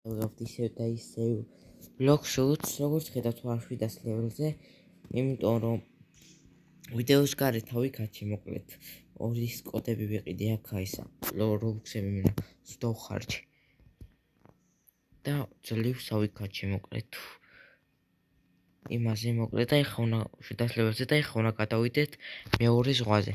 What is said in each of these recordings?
ვიღებთ ისევ და ისევ ბლოგ შოუს, როგორც ხედავთ R700 ლეველზე, იმიტომ რომ ვიდეოს გარეთ ავიქაჩი მოკლედ ორი კოდები ვიყიდე აქ ისა რობუქსები მინა სდო ხარჯი და ძლივს ავიქაჩი მოკლედ იმაზე მოკლედ და ეხლა უნდა 700 ლეველზე და ეხლა უნდა გადავიდეთ მეორე ზღვაზე.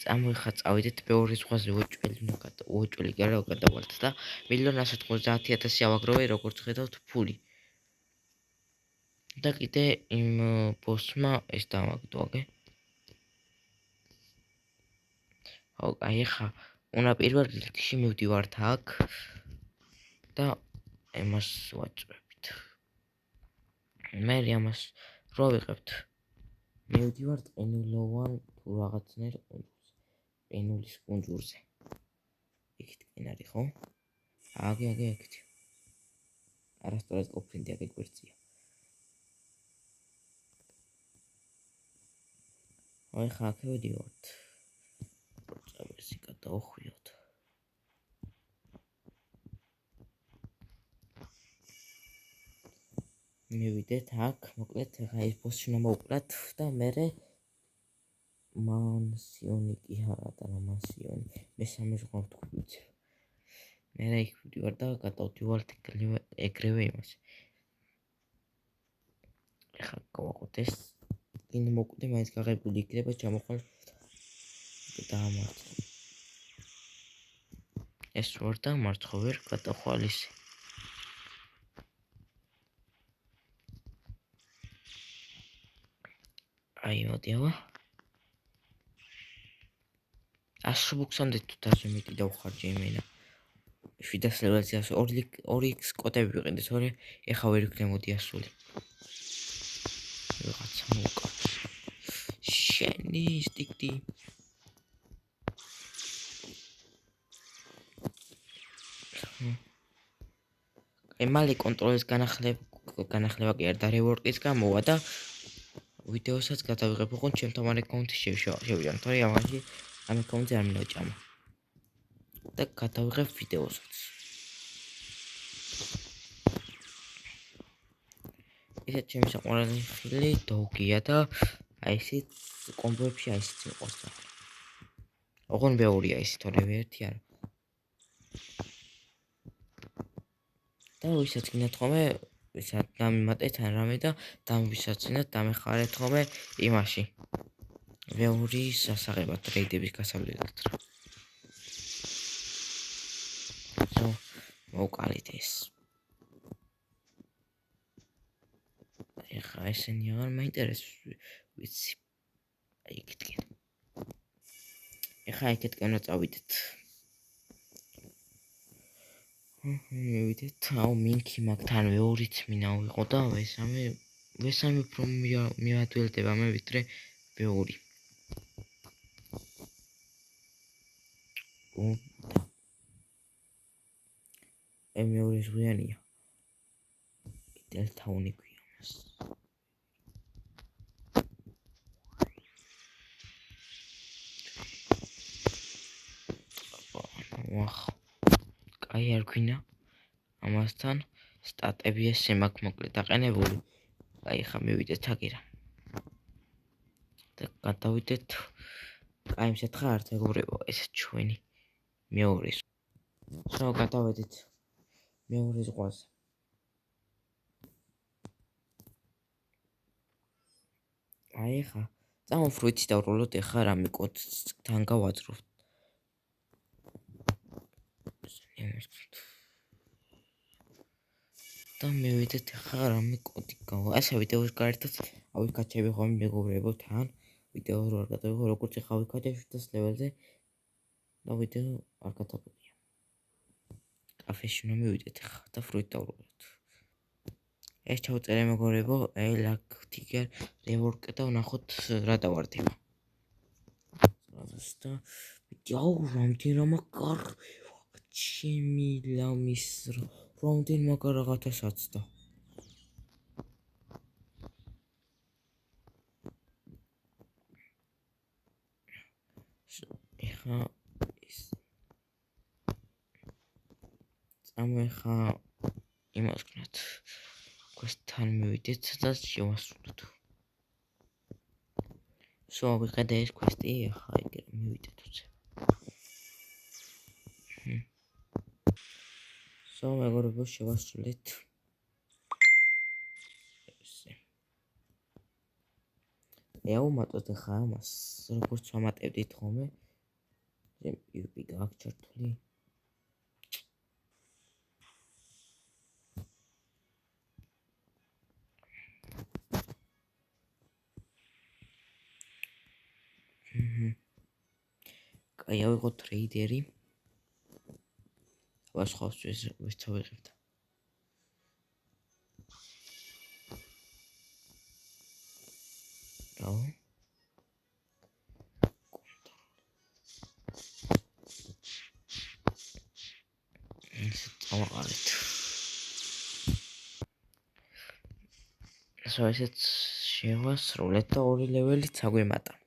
წამოიხა წავიდეთ მეორე ზღვაზე უოჭველი კი არა გადავალთ და 1,190,000 ავაგროვე როგორც ხედავთ ფული. და კიდე იმ ბოსმა ეს დავაგდო. აი ხა უნდა პირველ რიგში მივდივართ აქ და იმას ვაჭრებით. მე ამას რო ვიღებთ მივდივართ ყინულოვან თუ რაღაცნაირ კუნძულზე. ყინულის კუნძულზე. იქით კი არის ხო? აგი ეგეთი. არასწორად ყოფილი აქ გვერდია. აი ხა აქ ვიდივართ. წავეცი გადავხვიოთ. მივიდეთ აქ, მოკლედ ხა ეს ბოსში უნდა მოვკლათ და მერე მანსიონი კი არა და მანსიონი. მესამე ზღვა ვთქვით. მერე იქ ვიდივარ და გადავდივართ ეგრევე იმას. ხა გავაყოთ ეს კიდე მოკვდე მაინც გაღებული იქნება ჩამოყალ დაამარცხო. ეს ვარ და მარცხო ვერ გადახვალ ისე. აი მოდიავა. 100 ბუქსამდე თუ დაჟე მეტი დავხარჯე იმენა. 700 ლეველზე 2x კოდები ვიყიდე, თორე ეხა ვერ ვიქნე მოდი ასული. რაღაცა მოკა. შენი სტიკდი. მალე კონტროლის განახლება კი არ და რევორკის გამოვა და ვიდეოსაც გადავიღებ, ოღონდ ჩემთან ამ აკაუნტში შევიჯან, თორე ამაში ამ აკაუნტზე არ მინდა ჭამა. და გადავიღებ ვიდეოსაც. ისეთ ჩემი საყვარელი ხილი დოგია და აი ესეთ კომბოებში აი ესეთ მიყვარს. ოღონდ ბევრია ის, თორე ერთი არა. და ვისაც გინდათ ხოლმე, ვისაც დამიმატეთ ან რამე და დამვისაცინოთ, დამეხარეთ ხოლმე იმაში. ბევრი სასაღებად რეიდების გასავლელად. მოვყალით ეს. ეხა ესენი აღარ მაინტერესებს ვიცი. აი იქითკენ. ეხა იქითკენ უნდა წავიდეთ. მივიდეთ, აუ მინქი მაგთან მეორიც მინა ვიყო და მესამე უფრო მიადველდება მე ვიდრე ბევრი. მეორე ზღვიანია. დელტაუნი ქვია მას. ვახ. კაი არ გვინა. ამასთან სტატები ესე მაქვს მოკლედ დაყენებული. აი ხა მივიდეთ აგერა. და გადავიდეთ. აი იმსეთ ხართ ეგურებო ეს ჩვენი მეორე. ხო გადავედით მეორე ზღვაზე. აი ხა წამოვფრույთ და ვროლოთ ეხა რამე კოდთან გავაძროთ. და მივიდეთ ეხა რამე კოდი გავა. ასე ვიდეოს გარეთაც ავიქაჩები ხოლმე მეგობრებო თან. ვიდეო რო არ გადავიღო, როგორც ეხა ავიქაჩე 700 ლეველზე და ვიდეო არ გადავიღია. კაფეში უნდა მივიდეთ ეხა და ფრუით დავრულოთ. ეს ჩავწერე მეგობრებო, ელაკ ტიგერ რევორკ და ვნახოთ რა დავარდება. და ვიდეო რამდენმა კარგია. ჩემი ლამის რამდენ მაგარ რაღაცაც და ეხა წამოეხა იმას ვქნათ quest-თან მივიდეთ და შევასრულოთ. ვიღედა ეს quest-ი, ახლა ეგრე მივიდეთ უცებ. მეგობრებო, შევასრულეთ. ავუმატოთ ახლა ამას, როგორც ვამატებდით ხოლმე. PvP გააქვს ჩართული. კაი, ავიღოთ ტრეიდერი. ვასხავს ეს წავიღებთ. რაო? ეს წავაღარეთ. ესეც შევასრულეთ და 2 ლეველით აგვემატა.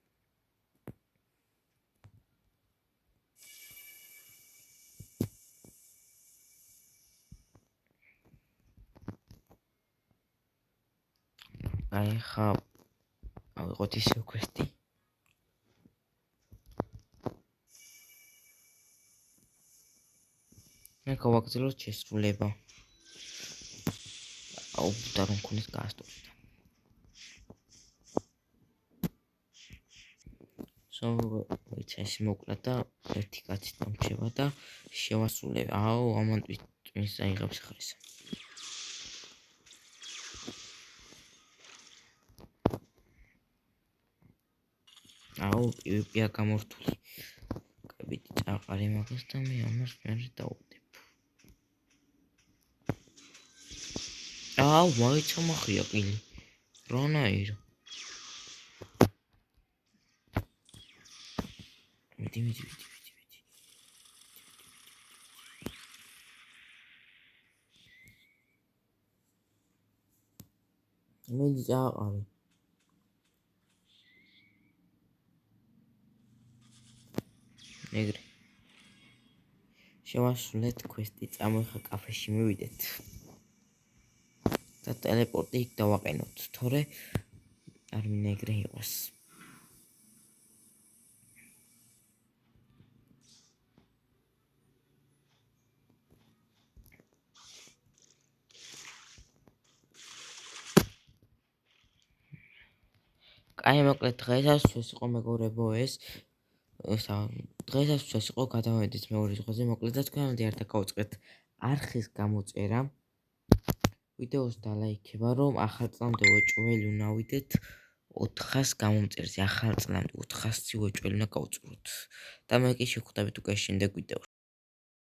აი ხა ავიღოთ ისევ quest-ი. მე გავაგრძელოთ შესრულება. და რომ ქონდეს გაასტოვეთ. ეს მოკლა და ერთი კაცი დამრჩება და შევასრულებ. ამან ტვინს აიღებს ხრისა. PvP-ა გამორთული. კაბიტი წაყარი მაგას და მე ამას მე დავუდებ. მაიცა მახია ყილი. რანაირ. მიდი. მიდი წაყარი. ეგრე. შევასრულეთ quest-ი, წამოეხა კაფეში მივიდეთ. და ტელეპორტი იქ დავაყენოთ, თორე არ მინდა ეგრე იყოს. კაი, მოკლედ დღესაც იყო მეგობრებო ეს დღესაც იყო გადავედით მეორე ზღვაზე, მოკლედ და თქვენამდე არ დაგავწყეთ არხის გამოწერა. ვიდეოს დალაიქება, რომ ახალ წლამდე ვეჭველი უნდა ვიდეთ 400 გამომწერზე, ახალ წლამდე 400 ვეჭველი უნდა გავწუროთ. და მე კი შევხვდებით უკვე შემდეგ ვიდეოში.